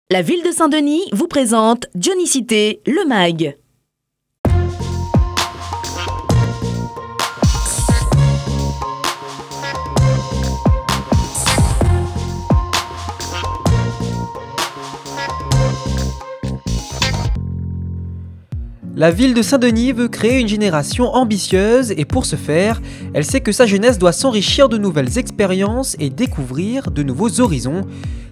La ville de Saint-Denis vous présente Dionysité, le MAG. La ville de Saint-Denis veut créer une génération ambitieuse et pour ce faire, elle sait que sa jeunesse doit s'enrichir de nouvelles expériences et découvrir de nouveaux horizons.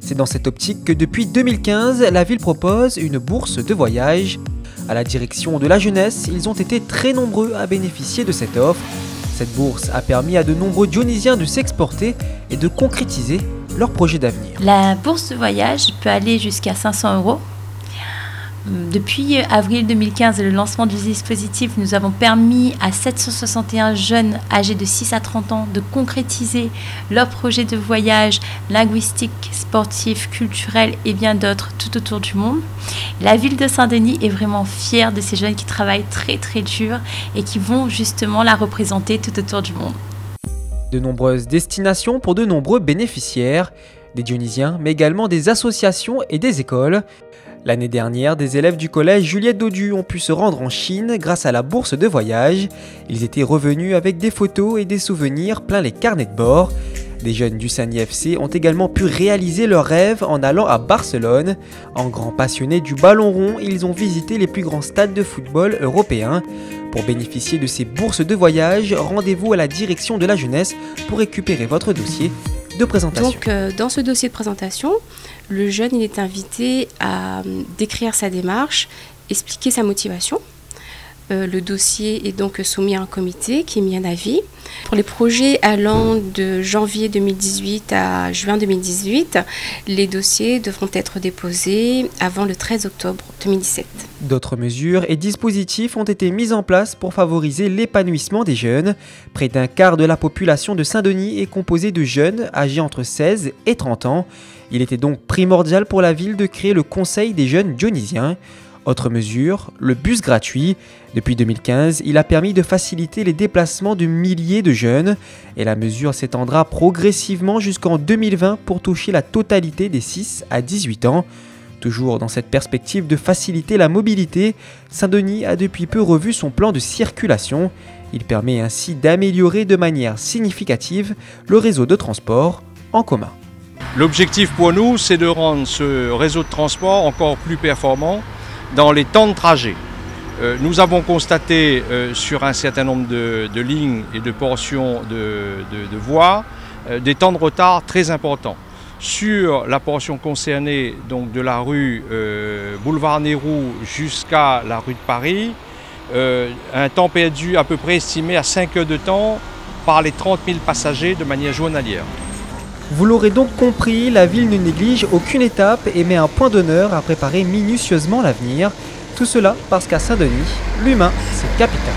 C'est dans cette optique que depuis 2015, la ville propose une bourse de voyage. À la direction de la jeunesse, ils ont été très nombreux à bénéficier de cette offre. Cette bourse a permis à de nombreux Dionysiens de s'exporter et de concrétiser leurs projets d'avenir. La bourse de voyage peut aller jusqu'à 500 €. Depuis avril 2015 et le lancement du dispositif, nous avons permis à 761 jeunes âgés de 6 à 30 ans de concrétiser leurs projets de voyage linguistique, sportif, culturel et bien d'autres tout autour du monde. La ville de Saint-Denis est vraiment fière de ces jeunes qui travaillent très dur et qui vont justement la représenter tout autour du monde. De nombreuses destinations pour de nombreux bénéficiaires, des Dionysiens, mais également des associations et des écoles. L'année dernière, des élèves du collège Juliette Dodu ont pu se rendre en Chine grâce à la bourse de voyage. Ils étaient revenus avec des photos et des souvenirs plein les carnets de bord. Des jeunes du Sani FC ont également pu réaliser leurs rêves en allant à Barcelone. En grands passionnés du ballon rond, ils ont visité les plus grands stades de football européens. Pour bénéficier de ces bourses de voyage, rendez-vous à la direction de la jeunesse pour récupérer votre dossier de présentation. Donc, dans ce dossier de présentation, le jeune il est invité à décrire sa démarche, expliquer sa motivation. Le dossier est donc soumis à un comité qui émet un avis. Pour les projets allant de janvier 2018 à juin 2018, les dossiers devront être déposés avant le 13 octobre 2017. D'autres mesures et dispositifs ont été mis en place pour favoriser l'épanouissement des jeunes. Près d'un quart de la population de Saint-Denis est composée de jeunes âgés entre 16 et 30 ans. Il était donc primordial pour la ville de créer le Conseil des jeunes dionysiens. Autre mesure, le bus gratuit. Depuis 2015, il a permis de faciliter les déplacements de milliers de jeunes et la mesure s'étendra progressivement jusqu'en 2020 pour toucher la totalité des 6 à 18 ans. Toujours dans cette perspective de faciliter la mobilité, Saint-Denis a depuis peu revu son plan de circulation. Il permet ainsi d'améliorer de manière significative le réseau de transport en commun. L'objectif pour nous, c'est de rendre ce réseau de transport encore plus performant dans les temps de trajet. Nous avons constaté sur un certain nombre de lignes et de portions de voies des temps de retard très importants. Sur la portion concernée donc, de la rue Boulevard Nehru jusqu'à la rue de Paris, un temps perdu à peu près estimé à 5 heures de temps par les 30 000 passagers de manière journalière. Vous l'aurez donc compris, la ville ne néglige aucune étape et met un point d'honneur à préparer minutieusement l'avenir. Tout cela parce qu'à Saint-Denis, l'humain, c'est capital.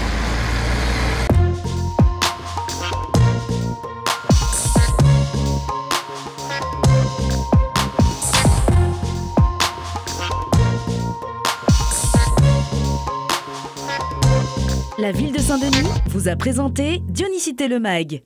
La ville de Saint-Denis vous a présenté Dionysité, le MAG.